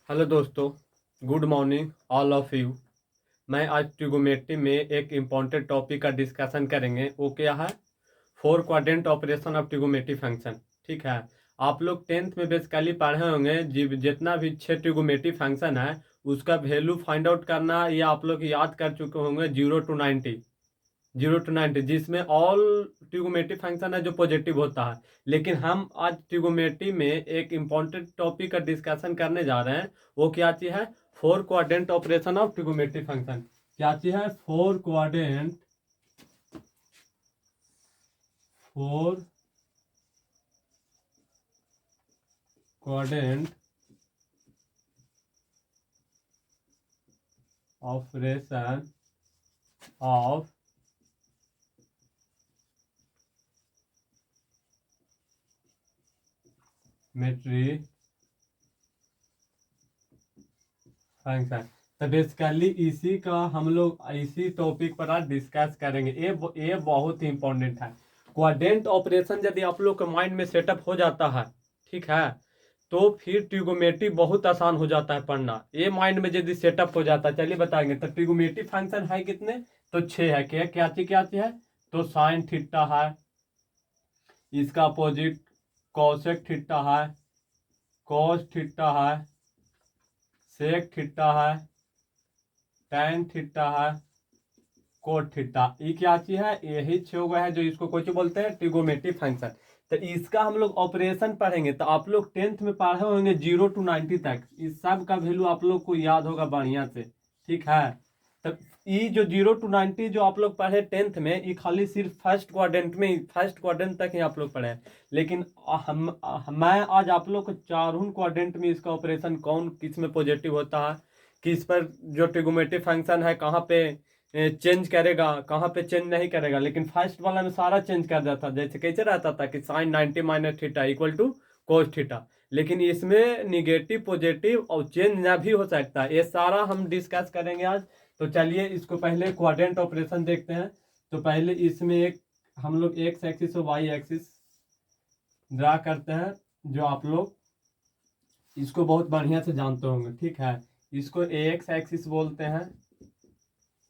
Hello दोस्तों, good morning all of you. मैं आज ट्रिगोमेट्री में एक इम्पॉर्टेंट टॉपिक का डिस्कशन करेंगे। वो क्या है? Four quadrant operation of trigonometry function. ठीक है। आप लोग टेंथ में बेसिकली पढ़े होंगे, जितना भी छह ट्रिगोमेट्री फंक्शन है उसका वैल्यू फाइंड आउट करना, ये आप लोग याद कर चुके होंगे। 0 to 90, 0 to 90, जिसमें ऑल ट्रिगोमेट्री फंक्शन है जो पॉजिटिव होता है। लेकिन हम आज ट्रिगोमेट्री में एक इम्पॉर्टेंट टॉपिक का डिस्कशन करने जा रहे हैं। वो क्या चीज है? Four quadrant operation of trigonometry function. क्या चीज है? फोर क्वाड्रेंट ऑपरेशन ऑफ मेट्री फंक्शन। तो बेसिकली इसी का हम लोग इसी टॉपिक पर आज डिस्कस करेंगे। ये बहुत ही इंपॉर्टेंट है। क्वाड्रेंट ऑपरेशन यदि आप लोग के माइंड में सेटअप हो जाता है, ठीक है, तो फिर ट्रिगोमेट्री बहुत आसान हो जाता है पढ़ना। ये माइंड में यदि सेटअप हो जाता है, चलिए बताएंगे। तो ट्रिगोमेट्री फंक्शन है कितने? तो छह है। क्या चीज है? तो साइन थीटा है, इसका अपोजिट कॉसेक थीटा है, कॉस थीटा है, सेक थीटा है, टैन थीटा है, कोट थीटा। ये क्या चीज है? यही छह हुआ है जो इसको कुछ बोलते हैं ट्रिगोमेट्री फंक्शन। तो इसका हम लोग ऑपरेशन पढ़ेंगे। तो आप लोग टेंथ में पढ़े होंगे 0 to 90 तक। इस सब का वैल्यू आप लोग को याद होगा बढ़िया से। ठीक है। तो ये जो 0 to 90 जो आप लोग पढ़े टेंथ में, ये खाली सिर्फ फर्स्ट क्वाड्रेंट में, फर्स्ट क्वाड्रेंट तक ही आप लोग पढ़े हैं। लेकिन मैं आज आप लोग को चारों क्वाड्रेंट में इसका ऑपरेशन कौन किस में पॉजिटिव होता है, किस पर जो ट्रिगोमेट्री फंक्शन है कहाँ पे चेंज करेगा, कहाँ पे चेंज नहीं करेगा। लेकिन फर्स्ट वाला में सारा चेंज कर जाता, जैसे कैसे रहता था कि sine 90 minus theta equal to cos theta. लेकिन इसमें निगेटिव पॉजिटिव और चेंज ना भी हो सकता है। ये सारा हम डिस्कस करेंगे आज। तो चलिए इसको पहले क्वाड्रेंट ऑपरेशन देखते हैं। तो पहले इसमें एक हम लोग एक्स एक्सिस और वाई एक्सिस ड्रा करते हैं, जो आप लोग इसको बहुत बढ़िया से जानते होंगे। ठीक है। इसको एक्स एक्सिस बोलते हैं,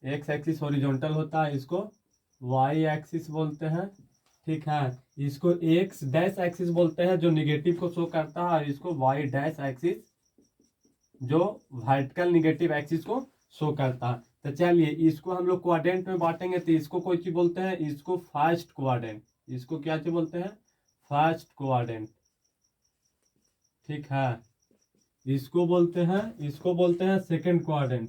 एक्स एक्सिस हॉरिजॉन्टल होता है, इसको वाई एक्सिस बोलते हैं। ठीक है। इसको एक्स डैश एक्सिस बोलते हैं जो निगेटिव को शो करता है, और इसको वाई डैश एक्सिस जो वर्टिकल निगेटिव एक्सिस को शो करता है। तो चलिए इसको हम लोग क्वाड्रेंट में बांटेंगे। तो इसको कोई चीज बोलते हैं, इसको फर्स्ट क्वाड्रेंट। इसको क्या चीज बोलते हैं? First quadrant. ठीक है। इसको बोलते हैं second quadrant.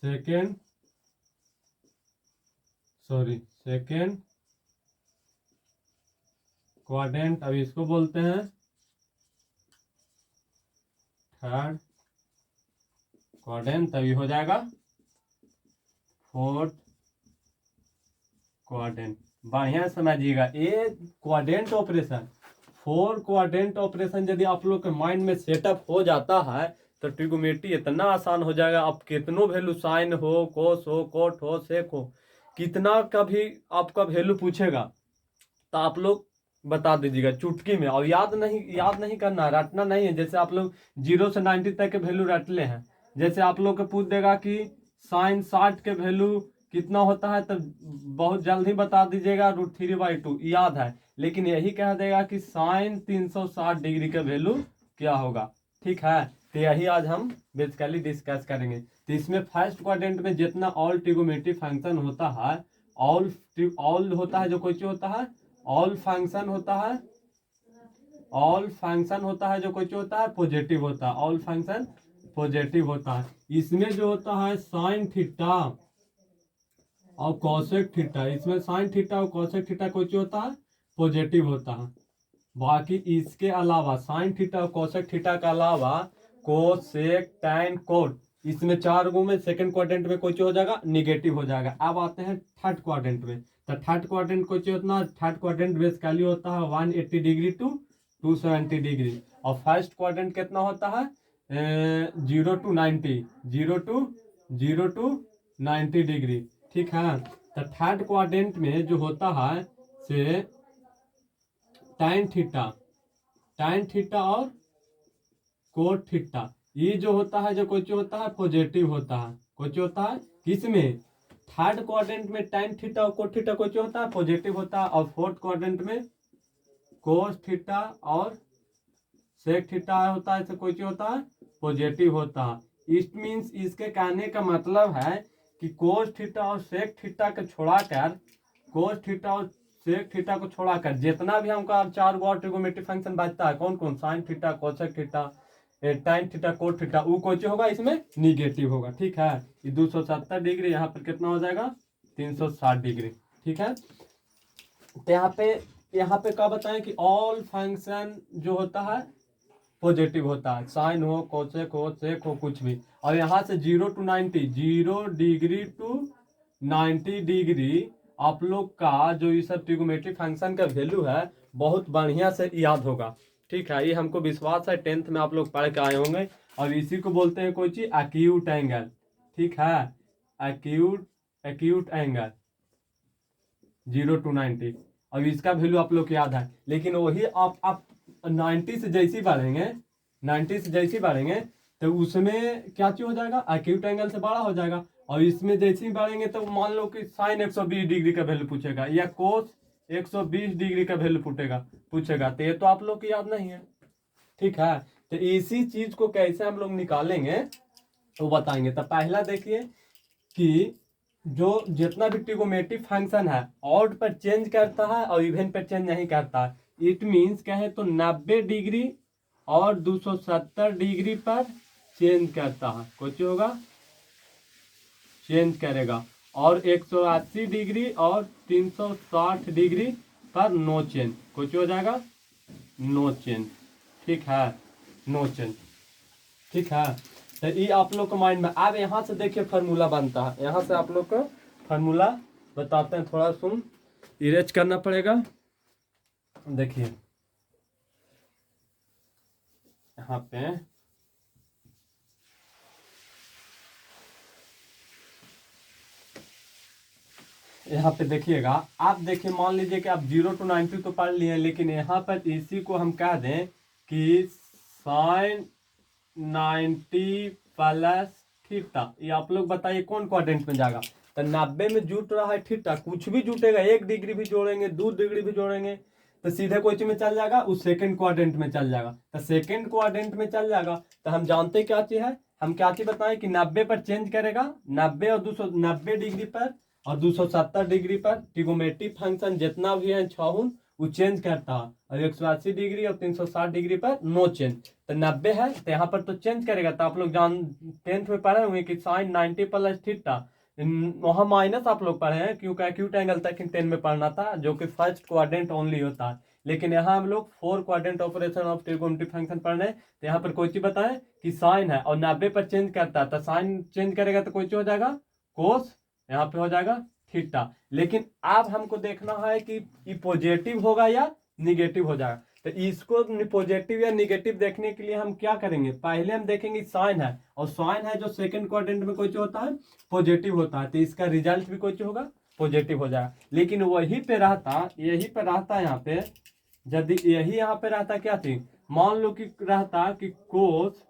Second second quadrant. अब इसको बोलते हैं थर्ड क्वाड्रेंट। तभी हो जाएगा फोर्थ क्वाड्रेंट। बढ़िया समझिएगा। ये quadrant operation, four quadrant operation यदि आप लोग के माइंड में सेटअप हो जाता है तो ट्रिगोमेट्री इतना आसान हो जाएगा। आप कितनों वैल्यू, साइन हो, कोस हो, कोट हो, सेक हो, कितना का भी आपका वैल्यू पूछेगा तो आप लोग बता दीजिएगा चुटकी में। और याद नहीं करना, रटना नहीं है। जैसे आप लोग 0 से 90 तक के वैल्यू रट ले हैं। जैसे आप लोग को पूछ देगा कि साइन 60 के वैल्यू कितना होता है, तो बहुत जल्द ही बता दीजिएगा √3/2 याद है। लेकिन यही कह देगा कि साइन 360 डिग्री का वैल्यू क्या होगा। ठीक है। तो यही आज हम बेसिकली डिस्कस करेंगे। तो इसमें फर्स्ट क्वाड्रेंट में जितना ऑल ट्रिगोमेट्री फंक्शन होता है, ऑल होता है जो कोई चीज होता है, ऑल फंक्शन होता है, ऑल फंक्शन होता है जो कोई चीज होता है पॉजिटिव होता है, ऑल फंक्शन पॉजिटिव होता है। इसमें जो होता है साइन थीटा और कॉसेक थीटा, इसमें साइन थीटा और कॉसेक थीटा कोई चीज होता है पॉजिटिव होता है। बाकी इसके अलावा साइन थीटा और कोसेक थीटा के अलावा कोसेक टैन कोट, इसमें चार गो में सेकंड क्वाड्रेंट में कोई चीज हो जाएगा निगेटिव हो जाएगा। अब आते हैं थर्ड क्वाड्रेंट में। तो थर्ड क्वाड्रेंट कोई चीज होता है, थर्ड क्वाड्रेंट बेसिकली होता है 180 डिग्री टू 270 डिग्री। और फर्स्ट क्वाड्रेंट कितना होता है? 0 to 90, 0 to 90 डिग्री। ठीक है। तो थर्ड क्वाड्रेंट में जो होता है से टैन थीटा और कोट थीटा, ये जो होता है जो कुछ होता है पॉजिटिव होता है, कुछ होता है किसमें, थर्ड क्वाड्रेंट में tan थीटा और कोट थीटा कुछ होता है पॉजिटिव होता है, और फोर्थ क्वाड्रेंट में कोस थीटा और सेक थीटा होता है, ऐसे कोई चीज होता है पॉजिटिव होता है। इट मीन्स इसके कहने का मतलब है कि कोस थीटा और सेक थीटा को छोड़ाकर, कोस थीटा और सेक थीटा को छोड़ाकर जितना भी हमका चार गो ट्रिगोनोमेट्रिक फंक्शन बचता है, कौन कौन, sine theta, cosec theta, tan theta, cot theta, वो कोई चीज होगा इसमें निगेटिव होगा। ठीक है, ये 270 डिग्री, यहाँ पर कितना हो जाएगा 360 डिग्री। ठीक है, तो यहाँ पे क्या बताएं कि ऑल फंक्शन जो होता है पॉजिटिव होता है, साइन हो, कोसेक हो, सेक हो, कुछ भी। और यहाँ से 0 to 90, 0 डिग्री टू 90 डिग्री आप लोग का जो ये सब ट्रिगोनोमेट्रिक फंक्शन का वैल्यू है बहुत बढ़िया से याद होगा। ठीक है, ये हमको विश्वास है 10th में आप लोग पढ़ के आए होंगे। और इसी को बोलते हैं कोई चीज एक्यूट एंगल। ठीक है, एक्यूट एंगल 0 to 90, अब इसका वैल्यू आप लोग को याद है। लेकिन वही आप 90 से जैसे बढ़ेंगे, 90 से जैसे बढ़ेंगे तो उसमें क्या चीज हो जाएगा, एक्यूट एंगल से बड़ा हो जाएगा। और इसमें जैसे ही बढ़ेंगे तो मान लो कि साइन 120 डिग्री का वैल्यू पूछेगा या कोस 120 डिग्री का वैल्यू पूछेगा तो ये तो आप लोग को याद नहीं है। ठीक है, तो इसी चीज को कैसे हम लोग निकालेंगे तो बताएंगे। तो पहला देखिए कि जो जितना भी ट्रिगोनोमेट्रिक फंक्शन है ऑड पर चेंज करता है और इवन पर चेंज नहीं करता है। इट मीन्स कहे तो 90 डिग्री और 270 डिग्री पर चेंज करता है, कुछ होगा चेंज करेगा, और 180 डिग्री और 360 डिग्री पर नो चेंज, कुछ हो जाएगा नो चेंज। ठीक है, नो चेंज। ठीक है, तो ये आप लोग को माइंड में। अब यहाँ से देखिए फार्मूला बनता है, यहाँ से आप लोग को फार्मूला बताते हैं, थोड़ा सुन इरेज करना पड़ेगा। देखिए यहाँ पे देखिएगा, आप देखिए मान लीजिए कि आप 0 to 90 तो पढ़ लिए, लेकिन यहाँ पर इसी को हम कह दें कि साइन 90 प्लस थीटा, ये आप लोग बताइए कौन क्वाड्रेंट में जाएगा। तो 90 में जुट रहा है थीटा, कुछ भी जुटेगा, 1 डिग्री भी जोड़ेंगे, 2 डिग्री भी जोड़ेंगे तो सीधे कोई चीज में चल जाएगा, उस सेकंड क्वाड्रेंट में चल जाएगा। तो सेकंड क्वाड्रेंट में चल जाएगा तो हम जानते क्या चीज है, हम क्या चीज बताएं कि 90 पर चेंज करेगा, 90 और 290 डिग्री पर और 270 डिग्री पर ट्रिगोनोमेट्रिक फंक्शन जितना भी है छहुन वो चेंज करता है, और 180 डिग्री और 360 डिग्री पर नो चेंज। तो 90 है तो यहाँ पर तो चेंज करेगा। तो आप लोग 10th में पढ़े हुए कि साइन 90 प्लस थीटा, वहां माइनस आप लोग पढ़े हैं क्योंकि एक्यूट एंगल तक 10 में पढ़ना था, जो कि फर्स्ट क्वाड्रेंट ओनली होता है। लेकिन यहाँ हम लोग 4 quadrant operation of trigonometric function पढ़ रहे हैं। तो यहाँ पर कोई चीज बताएं कि साइन है और 90 पर चेंज करता है, तो साइन चेंज करेगा तो कोई चीज हो जाएगा कोस, यहाँ पे हो जाएगा थीटा। लेकिन अब हमको देखना है कि ये पॉजिटिव होगा या निगेटिव हो जाएगा। तो इसको पॉजिटिव या निगेटिव देखने के लिए हम क्या करेंगे, पहले हम देखेंगे साइन है, और साइन है जो सेकंड क्वाड्रेंट में कोई होता है पॉजिटिव होता है, तो इसका रिजल्ट भी कोई होगा पॉजिटिव हो जाएगा। लेकिन वही पे रहता, यही पे रहता यहाँ पे, यदि यही यहाँ पे रहता क्या थी, मान लो कि रहता कि कोस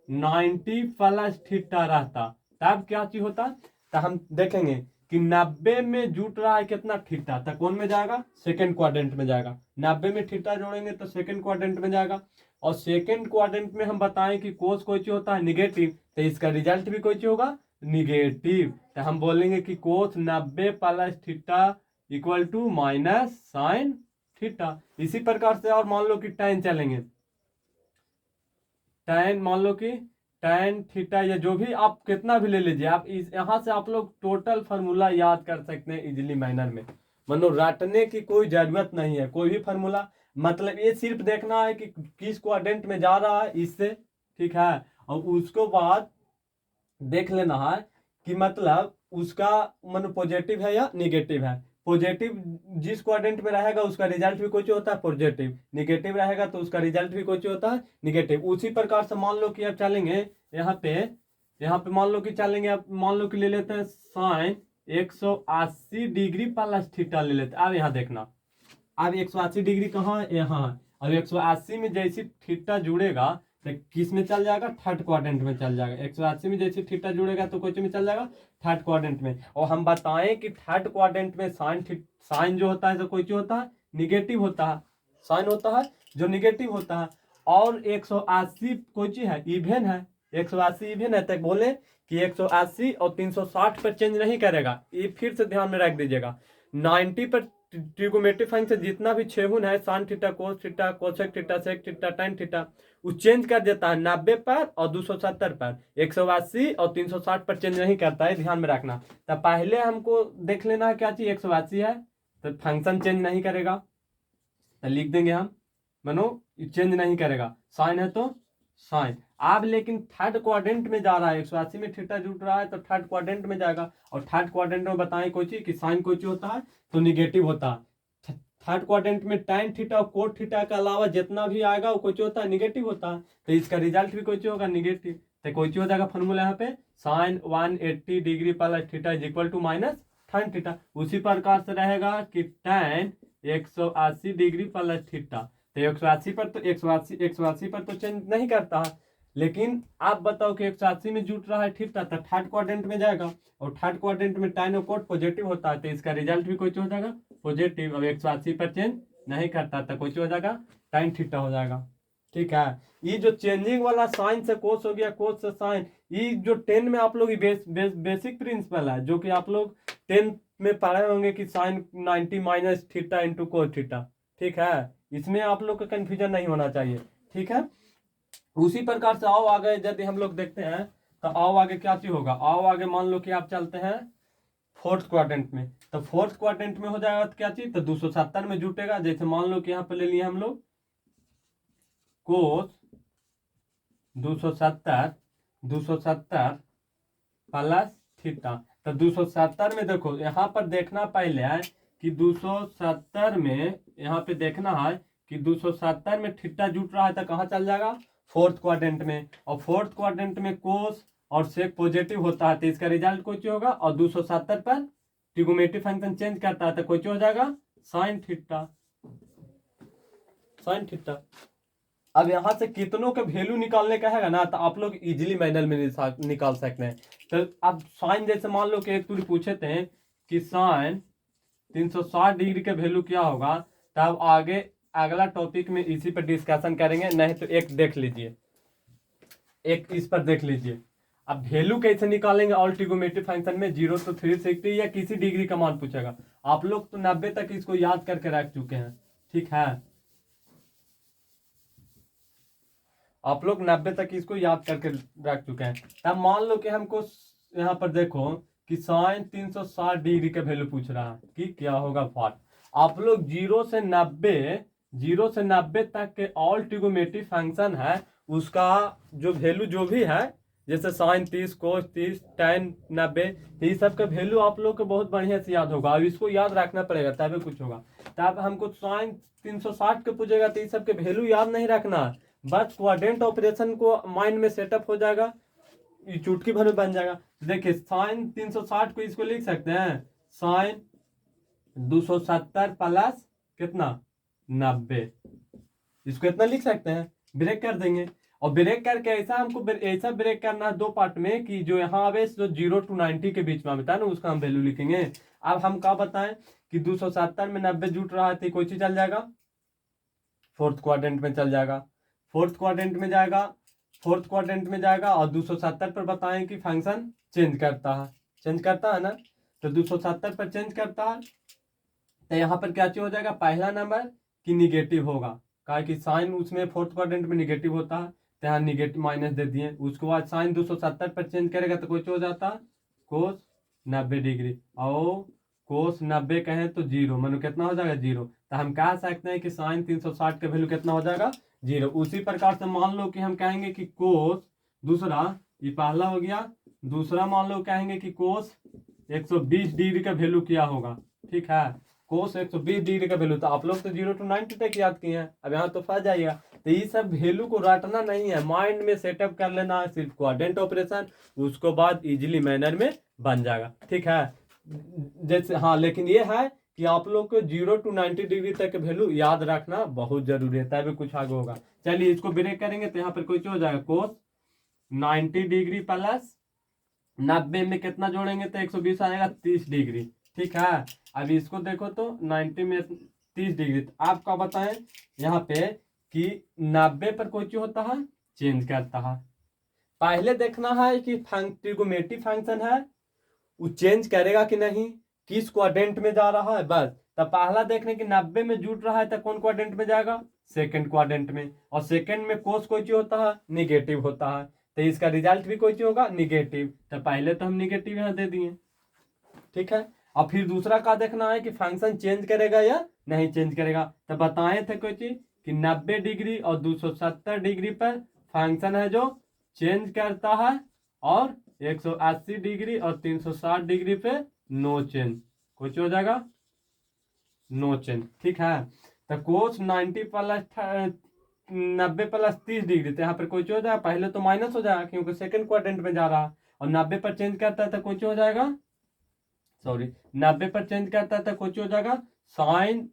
90 प्लस थीटा रहता, तब क्या चीज होता, तो हम देखेंगे कि 90 में जुट रहा है कितना थीटा, तो कौन में जाएगा, सेकंड क्वाड्रेंट में जाएगा। 90 में थीटा जोड़ेंगे तो सेकंड क्वाड्रेंट में जाएगा, और सेकंड क्वाड्रेंट में हम बताएं कि कोस कोई चीज होता है निगेटिव, तो इसका रिजल्ट भी कोई चीज होगा निगेटिव। तो हम बोलेंगे कि cos 90 plus theta equal to minus sine theta. इसी प्रकार से और मान लो कि tan चलेंगे, tan मान लो कि tan थीटा या जो भी आप कितना भी ले लीजिए, आप इस यहाँ से आप लोग टोटल फार्मूला याद कर सकते हैं इजीली मैनर में, मतलब रटने की कोई जरूरत नहीं है कोई भी फार्मूला। मतलब ये सिर्फ देखना है कि किस क्वाड्रेंट में जा रहा है इससे। ठीक है, और उसको बाद देख लेना है कि मतलब उसका मतलब पॉजिटिव है या निगेटिव है। पॉजिटिव जिस क्वाड्रेंट में रहेगा उसका रिजल्ट भी कुछ होता है पॉजिटिव, निगेटिव रहेगा तो उसका रिजल्ट भी कुछ होता है निगेटिव। उसी प्रकार से मान लो कि अब चलेंगे यहाँ पे मान लो कि चलेंगे, अब मान लो कि ले लेते हैं साइन 180 डिग्री प्लस थीटा ले लेते हैं। अब यहाँ देखना, अब 180 डिग्री कहाँ है, यहाँ है। अब 180 में जैसे थीटा जुड़ेगा तो किस में चल जाएगा, थर्ड क्वाड्रेंट में चल जाएगा। 180 में जैसे थीटा जुड़ेगा तो कोई में चल जाएगा, थर्ड क्वाड्रेंट में। और हम बताएं कि थर्ड क्वाड्रेंट में साइन जो होता है तो कोई होता है निगेटिव होता है, साइन होता है जो निगेटिव होता है। और 180 कोई चीज है, इवेन है, 180 इवेन है, तो बोले कि 180 और 360 पर चेंज नहीं करेगा। ये फिर से ध्यान में रख दीजिएगा। 90 पर ट्रिगोमेट्री फंक्शन जितना भी छेहुन है, sine theta, cos theta, cosec theta, sec theta, tan theta, वो चेंज कर देता है 90 पर और 270 पर। 180 और 360 पर चेंज नहीं करता है, ध्यान में रखना। तो पहले हमको देख लेना है क्या चीज, 180 है तो फंक्शन चेंज नहीं करेगा, तो लिख देंगे हम मानो चेंज नहीं करेगा, साइन है तो साइन। अब लेकिन थर्ड क्वाड्रेंट में जा रहा है, 180 में थीटा जुट रहा है तो थर्ड क्वाड्रेंट में जाएगा। और थर्ड क्वाड्रेंट में बताएं कोई चीज कि साइन कोई चीज होता है तो निगेटिव होता है। थर्ड क्वाड्रेंट में tan थीटा और कोट थीटा के अलावा जितना भी आएगा वो कोई चीज होता है निगेटिव होता है, तो इसका रिजल्ट भी कोई चीज होगा निगेटिव। तो कोई चीज हो जाएगा फॉर्मूला यहाँ पे sine 180 degree plus theta is equal to minus tan theta. उसी प्रकार से रहेगा कि tan 180 डिग्री प्लस थीटा, तो 180 पर तो 180 पर तो चेंज नहीं करता है। लेकिन आप बताओ कि 180 में जुट रहा है थीटा तो थर्ड क्वाड्रेंट में जाएगा, और थर्ड क्वाड्रेंट में tan और कोट पॉजिटिव होता है, तो इसका रिजल्ट भी कोई हो जाएगा पॉजिटिव। अब 180 पर चेंज नहीं करता तो कोई हो जाएगा tan थीटा हो जाएगा। ठीक है, ये जो चेंजिंग वाला साइन से कोस हो गया, कोस से साइन, ये जो 10 में आप लोग बेसिक प्रिंसिपल है, जो कि आप लोग 10 में पढ़े होंगे कि sine 90 minus theta into cos theta. ठीक है, इसमें आप लोग का कंफ्यूजन नहीं होना चाहिए। ठीक है, उसी प्रकार से आओ आगे यदि हम लोग देखते हैं तो आओ आगे क्या चीज होगा। आओ आगे मान लो कि आप चलते हैं फोर्थ क्वाड्रेंट में, तो फोर्थ क्वाड्रेंट में हो जाएगा तो क्या चीज, तो 270 में जुटेगा। जैसे मान लो कि यहाँ पे ले लिए हम लोग कोस 270 प्लस थीटा, तो 270 में देखो यहाँ पर देखना पहले है कि 270 में यहाँ पे देखना है कि 270 में थीटा जुट रहा है तो कहाँ चल जाएगा, फोर्थ क्वाड्रेंट में। और फोर्थ क्वाड्रेंट में कोस और सेक पॉजिटिव होता है तो इसका रिजल्ट कोई होगा। और 270 पर ट्रिगोमेट्री फंक्शन चेंज करता है तो कोई हो जाएगा साइन थीटा, साइन थीटा। अब यहाँ से कितनों के वैल्यू निकालने का है ना, तो आप लोग इजीली मैनुअल में निकाल सकते हैं। तो अब साइन जैसे मान लो कि एक तुरी पूछे थे कि साइन 360 डिग्री के वैल्यू क्या होगा, तब आगे अगला टॉपिक में इसी पर डिस्कशन करेंगे। नहीं तो एक देख लीजिए, एक इस पर देख लीजिए। अब वैल्यू कैसे निकालेंगे ऑल ट्रिगोमेट्री फंक्शन में, 0 to 360 या किसी डिग्री का मान पूछेगा। आप लोग तो 90 तक इसको याद करके रख चुके हैं। ठीक है, आप लोग 90 तक इसको याद करके रख चुके हैं। तब मान लो कि हमको यहाँ पर देखो कि साइन 360 डिग्री का वैल्यू पूछ रहा है कि क्या होगा वाट। आप लोग 0 से 90 तक के ऑल ट्रिगोमेट्री फंक्शन है उसका जो वैल्यू जो भी है, जैसे साइन 30, कोस 30, tan 90, ये सब का वैल्यू आप लोग को बहुत बढ़िया से याद होगा। अब इसको याद रखना पड़ेगा तभी कुछ होगा। तब हमको साइन 360 के पूछेगा तो ये सब के वैल्यू याद नहीं रखना, बस क्वाड्रेंट ऑपरेशन को माइंड में सेटअप हो जाएगा, ये चुटकी भर में बन जाएगा। देखिए साइन 360 को इसको लिख सकते हैं साइन 270 प्लस कितना 90, इसको इतना लिख सकते हैं। ब्रेक कर देंगे, और ब्रेक करके ऐसा हमको ऐसा ब्रेक करना है दो पार्ट में कि जो यहाँ आवे जो 0 to 90 के बीच में आता है ना, उसका हम वैल्यू लिखेंगे। अब हम क्या बताएं कि 270 में 90 जुट रहा है तो कोई चीज चल जाएगा, फोर्थ क्वाड्रेंट में चल जाएगा, फोर्थ क्वाड्रेंट में जाएगा, फोर्थ क्वाड्रेंट में जाएगा। और 270 पर बताएं कि फंक्शन चेंज करता है ना, तो 270 पर चेंज करता है तो यहाँ पर क्या चीज हो जाएगा, पहला नंबर कि निगेटिव होगा, कहा कि साइन उसमें फोर्थ क्वाड्रेंट में निगेटिव होता है तो यहाँ निगेटिव माइनस दे दिए। उसके बाद साइन 270 पर चेंज करेगा तो कुछ हो जाता है कोस 90 डिग्री, और कोस 90 कहें तो 0, मानो कितना हो जाएगा 0। तो हम कह सकते हैं कि साइन 360 का वैल्यू कितना हो जाएगा 0। उसी प्रकार से मान लो कि हम कहेंगे कि कोस दूसरा, ये पहला हो गया, दूसरा मान लो कहेंगे कि कोस 120 डिग्री का वैल्यू क्या होगा। ठीक है, कोस 120 डिग्री का वैल्यू, तो आप लोग तो 0 to 90 तक याद किए हैं, अब यहाँ तो फंस जाइएगा। तो ये सब वैल्यू को रटना नहीं है, माइंड में सेटअप कर लेना है, सिर्फ क्वाड्रेंट ऑपरेशन, उसको बाद इजीली मैनर में बन जाएगा। ठीक है, जैसे हाँ, लेकिन ये है कि आप लोग को 0 to 90 डिग्री तक के वैल्यू याद रखना बहुत जरूरी है, तभी कुछ आगे होगा। चलिए इसको ब्रेक करेंगे तो यहाँ पर कुछ हो जाएगा, कोस 90 डिग्री प्लस 90 में कितना जोड़ेंगे तो 120 आएगा, 30 डिग्री। ठीक है, अब इसको देखो तो 90 में 30 डिग्री, तो आपका बताएं यहाँ पे कि 90 पर कोई चीज होता है चेंज करता है। पहले देखना है कि ट्रिगोमेट्री फंक्शन है वो चेंज करेगा कि नहीं, किस क्वाड्रेंट में जा रहा है, बस। तो पहला देखने की 90 में जुट रहा है तो कौन क्वाड्रेंट में जाएगा, सेकंड क्वाड्रेंट में। और सेकंड में कोस कोई चीज होता है निगेटिव होता है, तो इसका रिजल्ट भी कोई चीज होगा निगेटिव, तो पहले तो हम निगेटिव यहाँ दे दिए। ठीक है, और फिर दूसरा का देखना है कि फंक्शन चेंज करेगा या नहीं चेंज करेगा। तो बताए थे कोई चीज कि 90 डिग्री और 270 डिग्री पर फंक्शन है जो चेंज करता है, और 180 डिग्री और 360 डिग्री पे नो चेंज, कुछ हो जाएगा नो चेंज। ठीक है, तो कोस 90 प्लस 90 प्लस 30 डिग्री, तो यहाँ पर कोई हो जाएगा, पहले तो माइनस हो जाएगा क्योंकि सेकंड क्वाड्रेंट में जा रहा है, और 90 पर चेंज करता है तो कुछ हो जाएगा, सॉरी 90 पर चेंज करता है तो कुछ हो जाएगा साइन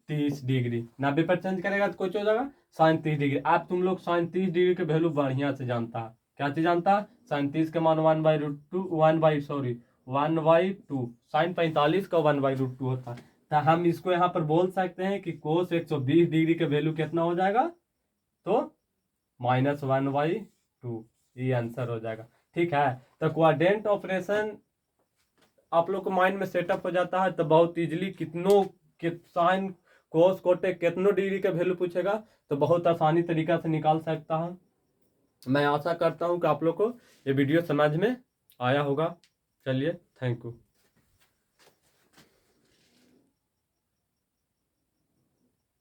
30 डिग्री। 90 पर चेंज करेगा तो कुछ हो जाएगा साइन 30 डिग्री। आप तुम लोग साइन 30 डिग्री के वैल्यू बढ़िया से जानता है, क्या चीज जानता है, साइन 30 का मान 1/2 साइन 45 का 1/2 होता है। तो हम इसको यहाँ पर बोल सकते हैं कि कोस 120 डिग्री के वैल्यू कितना हो जाएगा, तो -1/2, ये आंसर हो जाएगा। ठीक है, तो क्वाड्रेंट ऑपरेशन आप लोग को माइंड में सेटअप हो जाता है, तो बहुत इजीली कितनों साइन कोस कोटेक कितनों डिग्री का वैल्यू पूछेगा तो बहुत आसानी तरीका से निकाल सकता है। मैं आशा करता हूँ कि आप लोग को ये वीडियो समझ में आया होगा। चलिए, थैंक यू।